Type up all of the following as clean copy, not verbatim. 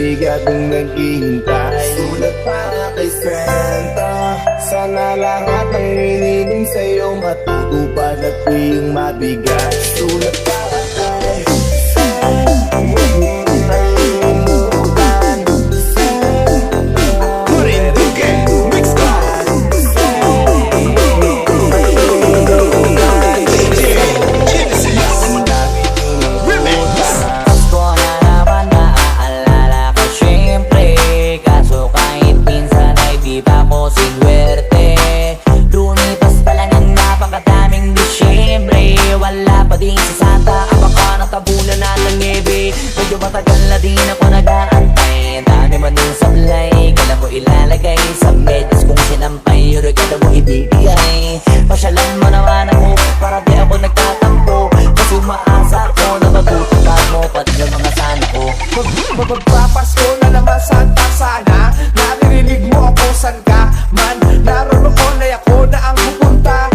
mabigat ang naghihintay. Sulat para kay Santa, sana lahat ng hiniling sa'yo matutupad at di yung mabigat. Sulat para kay Santa, huwag mo kalimutan. Kurindugan, mix class. Pasko na naman, naaalala ko syempre. Kaso kahit minsan ay di pa ko sigwerte. Lumipas pala ng napakadaming Disyembre. Wala pa din si Santa, ang baka natabunan na ng nebe. Medyo matagal na din ako nag-aantay. Ang dami man yung sablay, kailan ko ilalagay sa medyas kung sinampay. Regalo mo ibibigay, pasyalan mo naman ako para di ako nagtatampo. Kasi umaasa ko na matutupad mo pati yung mga sana ko. Magpapasko na naman, Santa, sana naririnig mo ako san ka man. Naroon ay ako na ang pupunta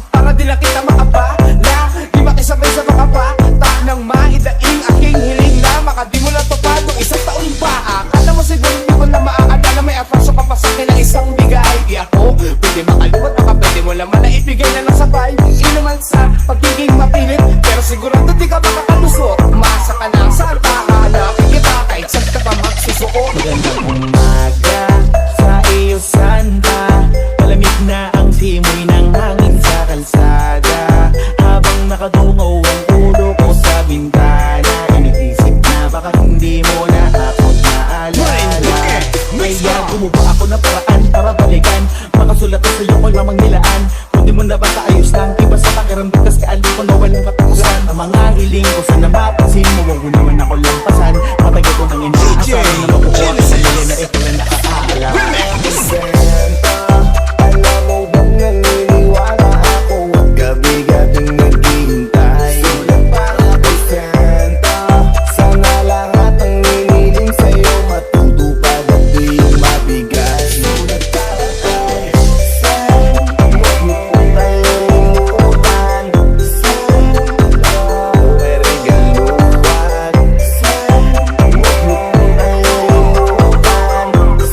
para di lang kita makabala. Di makisabay sa mga bata nang maidaing aking hiling na makadi mo lang tupad ng isang taon pa. Akala mo siguro di ko na maaalala, may atraso ka pa sa akin ng isang bigay. Di ako pwede makalimot, baka pwede mo naman na ibigay na lang sabay. Inuman sa pagiging mapilit, pero sigurado di ka makakalusot. Masa ka na, Santa, hanapin kita kahit saan ka pa magsusuot. Magandang umaga sa iyo, Santa. Malamig na ang simoy ng hangin sa kalsada. Habang nakadungaw ang ulo ko sa bintana, iniisip na baka hindi mo na ako naalala. Kaya gumawa ako ng paraan para balikan. Makasulat ko sa'yo kung lamang nilaan. Kung di mo na ba kaayos lang, iba sa pakiramdam kasi ali ko na walang katapusan. Ang mga hiling ko sana mapansin mo, wag mo naman ako lampasan. Matagal ko nang hindi asahan na makukuha ka sa mali na ito na nakakaalam. Santa, alam mo bang naniniwala ako at kabigat ang naghihintay. Sulat para kay Santa, sana lahat ng hiniling sa'yo matutupad at di yung mabigat. Sulat para kay Santa, huwag mo kalimutan. Santa, may regaluhan. Santa, huwag mo kalimutan.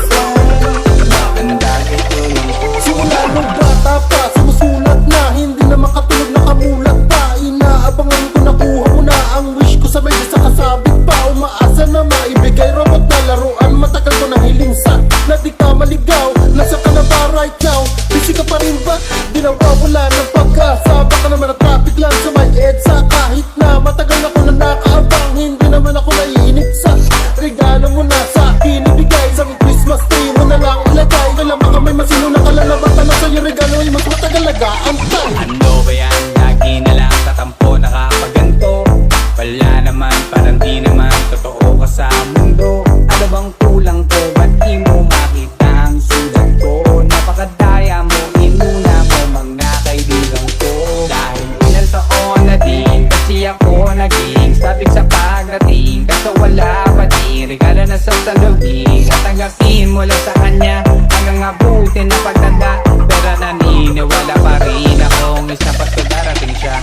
Santa, maganda ito ng Simula nung bata pa, sumusulat na. Hindi na makatulog, nakamulat pa. Inaabangan ko, nakuha ko na ang wish ko sa medya sa kasabit pa. Umaasa na maibigay robot na laruan. Matagal ko nang hiling sa na di ka maligaw. Nasa ka na ba right now? Busy ka pa rin ba? Di na wawala ng pagkasa. Baka naman na traffic lang sa may EDSA. Kahit na matagal ako na nakaabang, hindi naman ako naiinip sa regalo mo na sa akin ibigay. Sa Christmas tree mo na lang ilagay. Kailan baka may masino na kalalabatan na sa'yo regalo ay mas matagal nag-aantay. Ano ba yan? Lagi na lang tatampo, nakapaganto. Wala naman, parang di naman totoo ka sa mundo. Ano bang kulang ko? Ba't di mo makita ang sulat ko? Napakadaya mo, inuna mo mga kaibigan ko. Dahil ilang taon na din kasi ako naging sabik sa pagdating. Kaso wala pa din regalo na sa salubing. At tanggapin mo lang sa kanya hanggang abutin na pagtanda. Pero naniniwala pa rin akong isa pa't darating siya.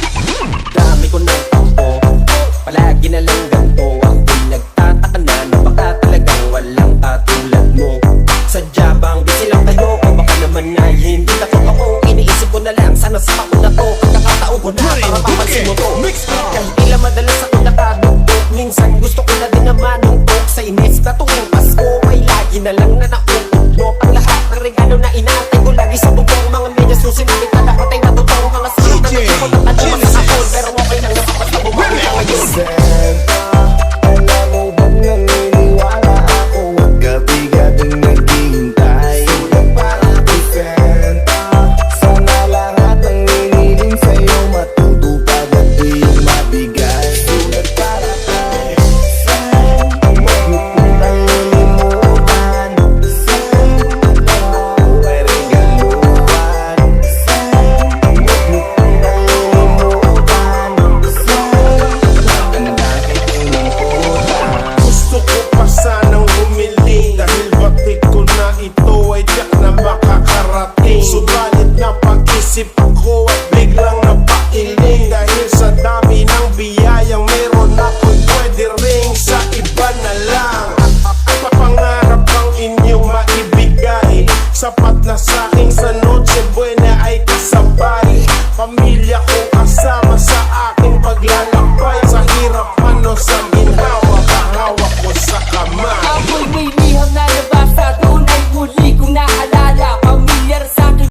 Dami ko ng tampo, palagi na lang ganito. Ako'y nagtataka na baka talagang walang katulad mo. Sadya bang busy lang kayo o baka naman ay hindi na ako? Iniisip ko na lang, sana sa ako na to. Pagkakataon ko na para mapansin mo to. Kahit ilang madalas ako nakadugtog, minsan gusto ko na din naman nungtok. Sa inis na tuwing Pasko ay lagi na lang na nauugnok. Ang lahat ng regalo na ina